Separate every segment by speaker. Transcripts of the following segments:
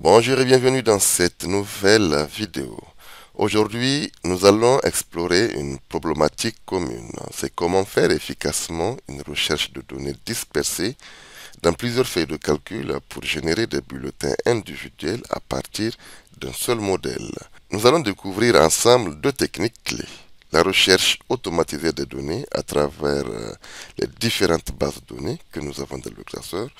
Speaker 1: Bonjour et bienvenue dans cette nouvelle vidéo. Aujourd'hui, nous allons explorer une problématique commune. C'est comment faire efficacement une recherche de données dispersées dans plusieurs feuilles de calcul pour générer des bulletins individuels à partir d'un seul modèle. Nous allons découvrir ensemble deux techniques clés. La recherche automatisée des données à travers les différentes bases de données que nous avons dans le classeur,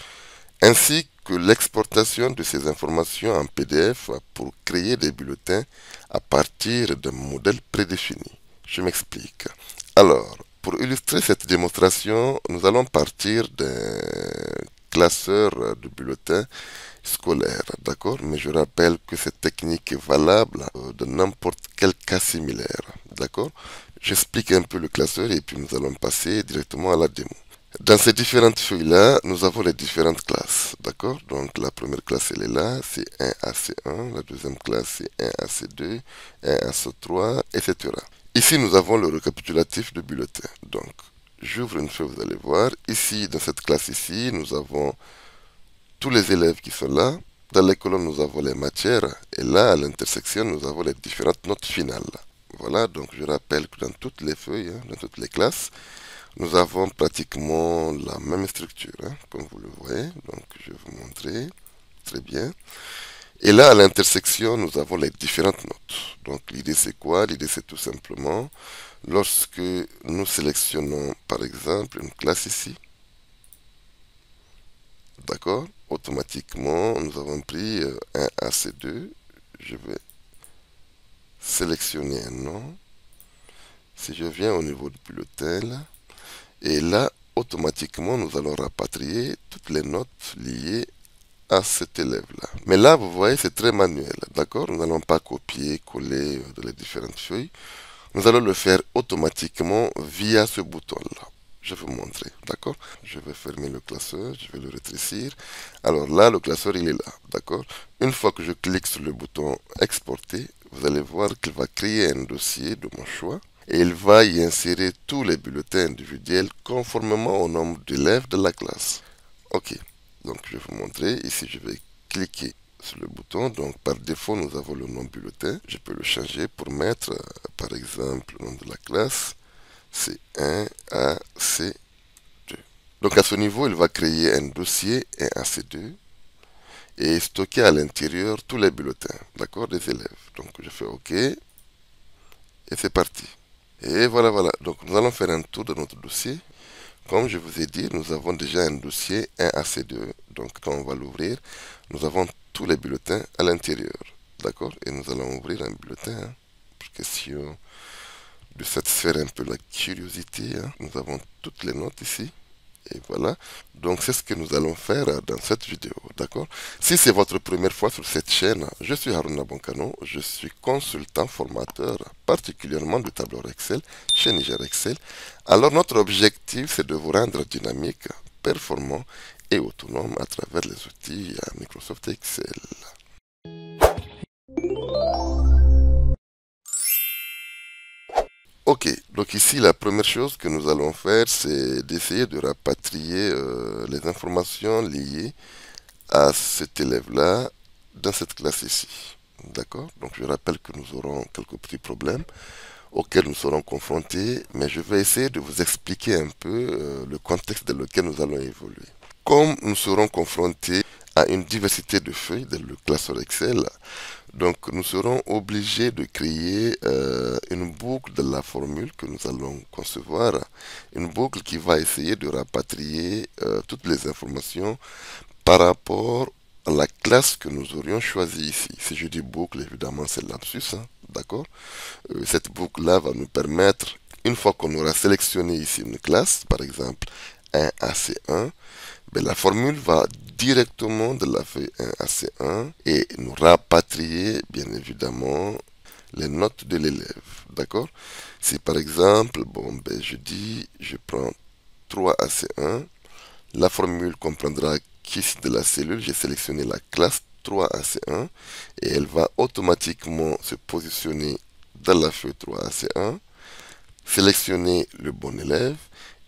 Speaker 1: ainsi que l'exportation de ces informations en PDF pour créer des bulletins à partir d'un modèle prédéfini. Je m'explique. Alors, pour illustrer cette démonstration, nous allons partir d'un classeur de bulletins scolaires, d'accord? Mais je rappelle que cette technique est valable de n'importe quel cas similaire, d'accord? J'explique un peu le classeur et puis nous allons passer directement à la démo. Dans ces différentes feuilles-là, nous avons les différentes classes, d'accord? Donc la première classe, elle est là, c'est 1 à C1, la deuxième classe, c'est 1 à C2, 1 à C3, etc. Ici, nous avons le récapitulatif de bulletin. Donc, j'ouvre une feuille, vous allez voir. Ici, dans cette classe ici, nous avons tous les élèves qui sont là. Dans les colonnes, nous avons les matières. Et là, à l'intersection, nous avons les différentes notes finales. Voilà, donc je rappelle que dans toutes les feuilles, dans toutes les classes, nous avons pratiquement la même structure, comme vous le voyez. Donc, je vais vous montrer. Très bien. Et là, à l'intersection, nous avons les différentes notes. Donc, l'idée, c'est quoi? L'idée, c'est tout simplement, lorsque nous sélectionnons, par exemple, une classe ici, d'accord? Automatiquement, nous avons pris un AC2. Je vais sélectionner un nom. Si je viens au niveau du bulletin, là, et là, automatiquement, nous allons rapatrier toutes les notes liées à cet élève-là. Mais là, vous voyez, c'est très manuel, d'accord? Nous n'allons pas copier, coller dans les différentes feuilles. Nous allons le faire automatiquement via ce bouton-là. Je vais vous montrer, d'accord? Je vais fermer le classeur, je vais le rétrécir. Alors là, le classeur, il est là, d'accord? Une fois que je clique sur le bouton exporter, vous allez voir qu'il va créer un dossier de mon choix et il va y insérer tous les bulletins individuels conformément au nombre d'élèves de la classe. Ok, donc je vais vous montrer. Ici, je vais cliquer sur le bouton. Donc par défaut, nous avons le nom bulletin. Je peux le changer pour mettre, par exemple, le nom de la classe. C'est 1 A C 2. Donc à ce niveau, il va créer un dossier 1 A C 2 et stocker à l'intérieur tous les bulletins, d'accord, des élèves. Donc je fais OK et c'est parti. Et voilà, voilà. Donc nous allons faire un tour de notre dossier. Comme je vous ai dit, nous avons déjà un dossier 1AC2. Donc quand on va l'ouvrir, nous avons tous les bulletins à l'intérieur. D'accord? Et nous allons ouvrir un bulletin pour question de satisfaire un peu la curiosité. Nous avons toutes les notes ici. Et voilà. Donc c'est ce que nous allons faire dans cette vidéo. D'accord? Si c'est votre première fois sur cette chaîne, je suis Haruna Bonkano. Je suis consultant formateur, particulièrement de tableur Excel chez Niger Excel. Alors notre objectif, c'est de vous rendre dynamique, performant et autonome à travers les outils Microsoft Excel. Ok, donc ici la première chose que nous allons faire, c'est d'essayer de rapatrier les informations liées à cet élève-là dans cette classe ici. D'accord? Donc je rappelle que nous aurons quelques petits problèmes auxquels nous serons confrontés, mais je vais essayer de vous expliquer un peu le contexte dans lequel nous allons évoluer. Comme nous serons confrontés à une diversité de feuilles dans le classeur Excel, donc nous serons obligés de créer une boucle de la formule que nous allons concevoir, une boucle qui va essayer de rapatrier toutes les informations par rapport à la classe que nous aurions choisie ici. Si je dis boucle, évidemment c'est lapsus, d'accord? Cette boucle-là va nous permettre, une fois qu'on aura sélectionné ici une classe, par exemple 1 à C1, ben, la formule va directement de la feuille 1 à C1 et nous rapatrier, bien évidemment, les notes de l'élève, d'accord? Si par exemple, bon, ben, je dis, je prends 3 à C1, la formule comprendra qu'ici de la cellule, j'ai sélectionné la classe 3AC1 et elle va automatiquement se positionner dans la feuille 3AC1, sélectionner le bon élève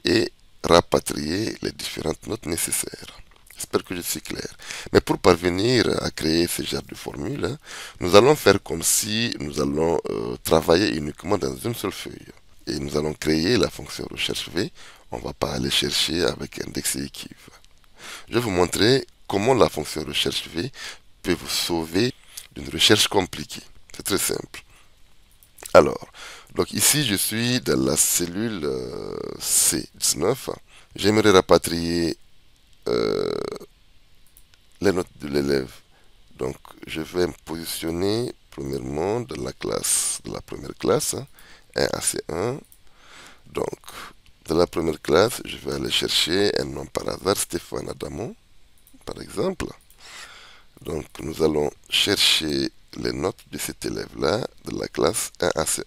Speaker 1: et rapatrier les différentes notes nécessaires. J'espère que je suis clair. Mais pour parvenir à créer ce genre de formule, hein, nous allons faire comme si nous allons travailler uniquement dans une seule feuille. Et nous allons créer la fonction recherche V. On ne va pas aller chercher avec index et équive. Je vais vous montrer comment la fonction recherche V peut vous sauver d'une recherche compliquée. C'est très simple. Alors, donc ici je suis dans la cellule C19. J'aimerais rapatrier les notes de l'élève. Donc je vais me positionner premièrement dans la classe, de la première classe, 1 à C1. Donc dans la première classe, je vais aller chercher un nom par hasard, Stéphane Adamo, par exemple. Donc nous allons chercher les notes de cet élève-là de la classe 1 à C1.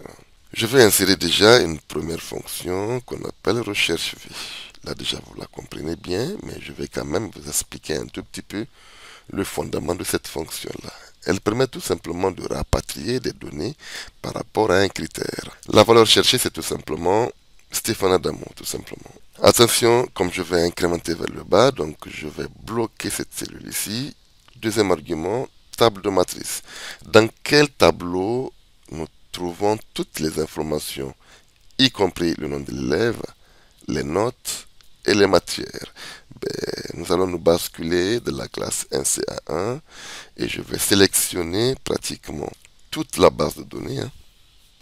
Speaker 1: Je vais insérer déjà une première fonction qu'on appelle recherche V. Là déjà vous la comprenez bien, mais je vais quand même vous expliquer un tout petit peu le fondement de cette fonction-là. Elle permet tout simplement de rapatrier des données par rapport à un critère. La valeur cherchée, c'est tout simplement Stéphane Adamo, tout simplement. Attention, comme je vais incrémenter vers le bas, donc je vais bloquer cette cellule ici. Deuxième argument, table de matrice. Dans quel tableau nous trouvons toutes les informations, y compris le nom de l'élève, les notes et les matières? Nous allons nous basculer de la classe 1CA1 et je vais sélectionner pratiquement toute la base de données, hein,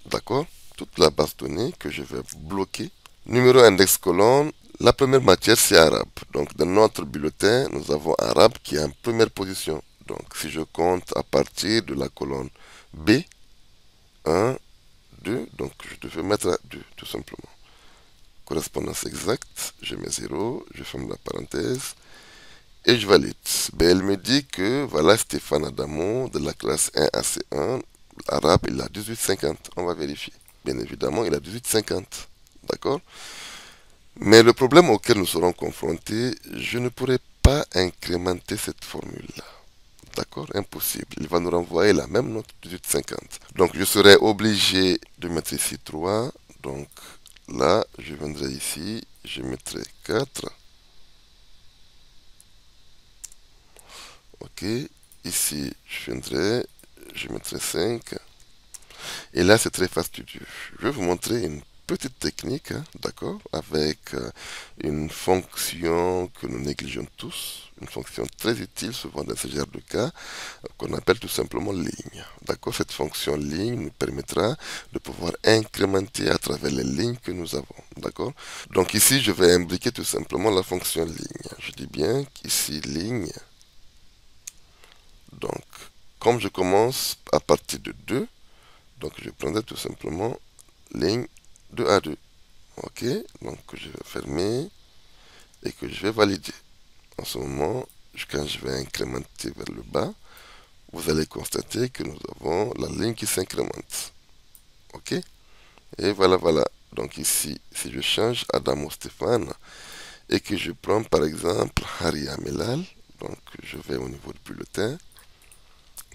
Speaker 1: d'accord? Toute la base de données que je vais bloquer. Numéro index colonne, la première matière c'est arabe. Donc dans notre bulletin, nous avons arabe qui est en première position. Donc si je compte à partir de la colonne B, 1, 2, donc je devais mettre à 2 tout simplement. Correspondance exacte, je mets 0, je ferme la parenthèse et je valide. Elle me dit que voilà Stéphane Adamo de la classe 1 à C1, arabe, il a 18,50. On va vérifier. Bien évidemment, il a 18,50. D'accord? Mais le problème auquel nous serons confrontés, je ne pourrai pas incrémenter cette formule-là. D'accord? Impossible. Il va nous renvoyer la même note 18,50. Donc je serai obligé de mettre ici 3. Donc là, je viendrai ici, je mettrai 4. Ok, ici je mettrai 5. Et là, c'est très fastidieux. Je vais vous montrer une petite technique, hein, d'accord, avec une fonction que nous négligeons tous, une fonction très utile souvent dans ce genre de cas, qu'on appelle tout simplement ligne. D'accord, cette fonction ligne nous permettra de pouvoir incrémenter à travers les lignes que nous avons. D'accord, donc ici, je vais imbriquer tout simplement la fonction ligne. Je dis bien qu'ici, ligne. Donc, comme je commence à partir de 2, donc je prendrai tout simplement ligne 2 à 2. Ok, donc je vais fermer et que je vais valider. En ce moment, quand je vais incrémenter vers le bas, vous allez constater que nous avons la ligne qui s'incrémente. Ok, et voilà, voilà. Donc ici, si je change Adamo Stéphane et que je prends par exemple Harry Amelal, donc je vais au niveau du bulletin,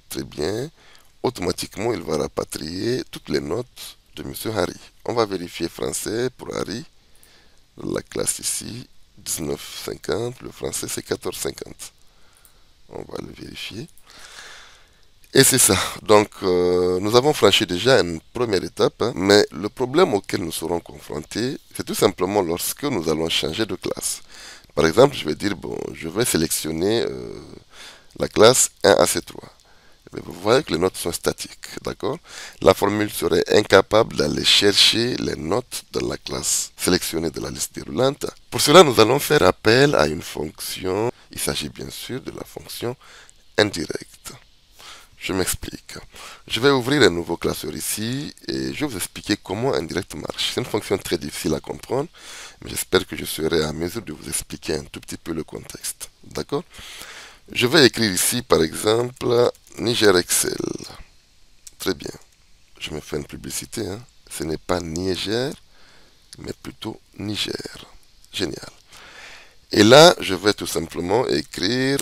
Speaker 1: très bien, automatiquement il va rapatrier toutes les notes de Monsieur Harry. On va vérifier français pour Harry. La classe ici, 19,50. Le français, c'est 14,50. On va le vérifier. Et c'est ça. Donc, nous avons franchi déjà une première étape. Hein, mais le problème auquel nous serons confrontés, c'est tout simplement lorsque nous allons changer de classe. Par exemple, je vais dire, bon, je vais sélectionner la classe 1 à C3. Mais vous voyez que les notes sont statiques, d'accord? La formule serait incapable d'aller chercher les notes de la classe sélectionnée de la liste déroulante. Pour cela, nous allons faire appel à une fonction. Il s'agit bien sûr de la fonction indirecte. Je m'explique. Je vais ouvrir un nouveau classeur ici et je vais vous expliquer comment indirect marche. C'est une fonction très difficile à comprendre, mais j'espère que je serai à mesure de vous expliquer un tout petit peu le contexte. D'accord? Je vais écrire ici, par exemple, Niger Excel. Très bien. Je me fais une publicité. Hein. Ce n'est pas Niger, mais plutôt Niger. Génial. Et là, je vais tout simplement écrire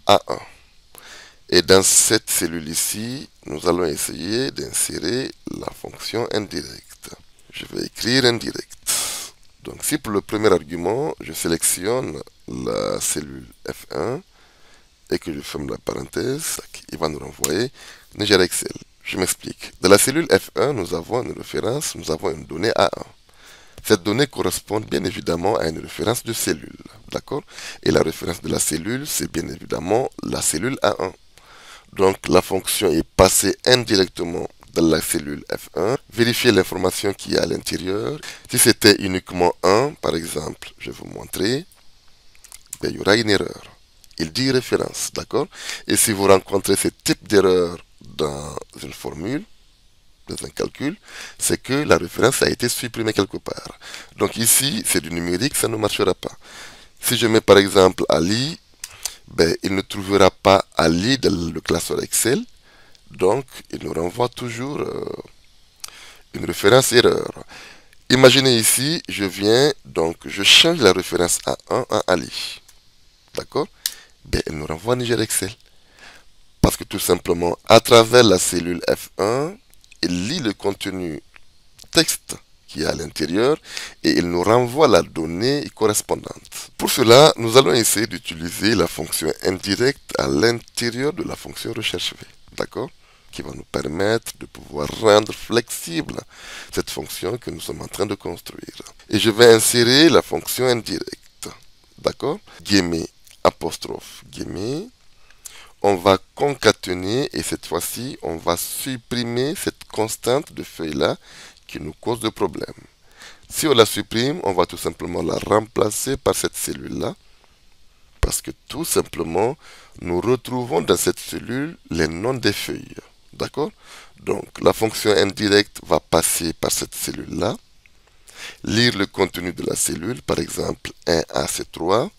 Speaker 1: A1. Et dans cette cellule ici, nous allons essayer d'insérer la fonction indirecte. Je vais écrire indirect. Donc si pour le premier argument, je sélectionne la cellule F1 et que je ferme la parenthèse, il va nous renvoyer Niger Excel. Je m'explique. Dans la cellule F1, nous avons une référence, nous avons une donnée A1. Cette donnée correspond bien évidemment à une référence de cellule, d'accord? Et la référence de la cellule, c'est bien évidemment la cellule A1. Donc la fonction est passée indirectement dans la cellule F1, vérifier l'information qui est à l'intérieur. Si c'était uniquement 1, par exemple, je vais vous montrer, ben, il y aura une erreur. Il dit référence, d'accord? Et si vous rencontrez ce type d'erreur dans une formule, dans un calcul, c'est que la référence a été supprimée quelque part. Donc ici, c'est du numérique, ça ne marchera pas. Si je mets par exemple Ali, ben, il ne trouvera pas Ali dans le classeur Excel, donc il nous renvoie toujours une référence erreur. Imaginez ici, je viens, donc je change la référence à 1 à Ali. D'accord? Ben, il nous renvoie Niger Excel. Parce que tout simplement, à travers la cellule F1, il lit le contenu texte qui est à l'intérieur et il nous renvoie la donnée correspondante. Pour cela, nous allons essayer d'utiliser la fonction indirecte à l'intérieur de la fonction recherche V. D'accord? Qui va nous permettre de pouvoir rendre flexible cette fonction que nous sommes en train de construire. Et je vais insérer la fonction indirecte. D'accord? Guillemets, apostrophe, guillemets. On va concaténer et cette fois-ci, on va supprimer cette constante de feuille-là qui nous cause de problème. Si on la supprime, on va tout simplement la remplacer par cette cellule-là. Parce que tout simplement, nous retrouvons dans cette cellule les noms des feuilles. D'accord? Donc, la fonction indirecte va passer par cette cellule-là, lire le contenu de la cellule, par exemple 1AC3,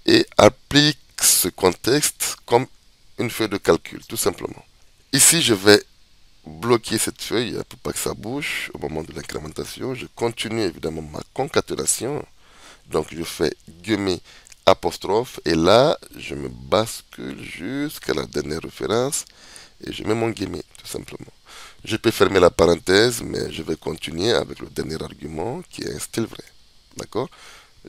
Speaker 1: et applique ce contexte comme une feuille de calcul, tout simplement. Ici, je vais bloquer cette feuille pour pas que ça bouge au moment de l'incrémentation. Je continue évidemment ma concaténation. Donc, je fais guillemets apostrophe et là, je me bascule jusqu'à la dernière référence et je mets mon guillemets, tout simplement. Je peux fermer la parenthèse, mais je vais continuer avec le dernier argument qui est un style vrai. D'accord?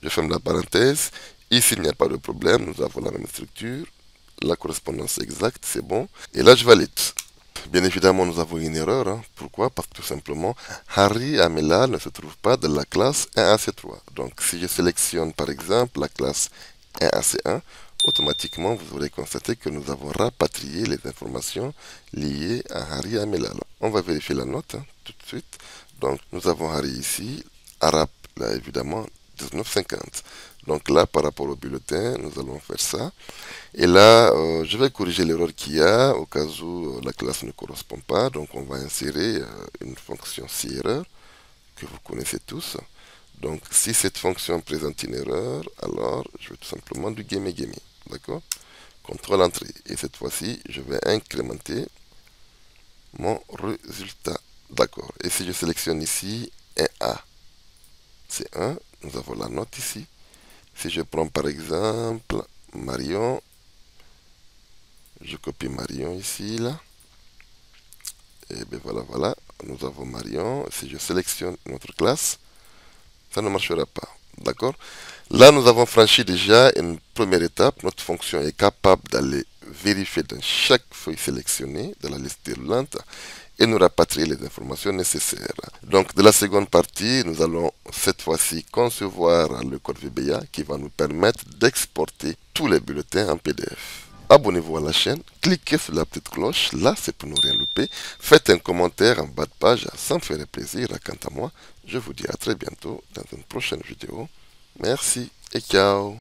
Speaker 1: Je ferme la parenthèse. Ici, il n'y a pas de problème. Nous avons la même structure. La correspondance exacte, c'est bon. Et là, je valide. Bien évidemment, nous avons une erreur. Hein. Pourquoi? Parce que tout simplement, Harry Amela ne se trouve pas dans la classe 1AC3. Donc, si je sélectionne par exemple la classe 1AC1, automatiquement, vous aurez constaté que nous avons rapatrié les informations liées à Harry Amela. On va vérifier la note hein, tout de suite. Donc, nous avons Harry ici, Arabe, là, évidemment, 19,50. Donc là, par rapport au bulletin, nous allons faire ça. Et là, je vais corriger l'erreur qu'il y a au cas où la classe ne correspond pas. Donc on va insérer une fonction si-erreur que vous connaissez tous. Donc si cette fonction présente une erreur, alors je vais tout simplement du guillemets. D'accord? Contrôle entrée. Et cette fois-ci, je vais incrémenter mon résultat. D'accord. Et si je sélectionne ici un A, c'est 1. Nous avons la note ici. Si je prends par exemple Marion, je copie Marion ici, là. Et bien voilà, nous avons Marion. Si je sélectionne notre classe, ça ne marchera pas. D'accord? Là, nous avons franchi déjà une première étape. Notre fonction est capable d'aller vérifier dans chaque feuille sélectionnée de la liste déroulante et nous rapatrier les informations nécessaires. Donc, de la seconde partie, nous allons cette fois-ci concevoir le code VBA qui va nous permettre d'exporter tous les bulletins en PDF. Abonnez-vous à la chaîne, cliquez sur la petite cloche, là c'est pour ne rien louper. Faites un commentaire en bas de page, ça me ferait plaisir. Quant à moi, je vous dis à très bientôt dans une prochaine vidéo. Merci et ciao.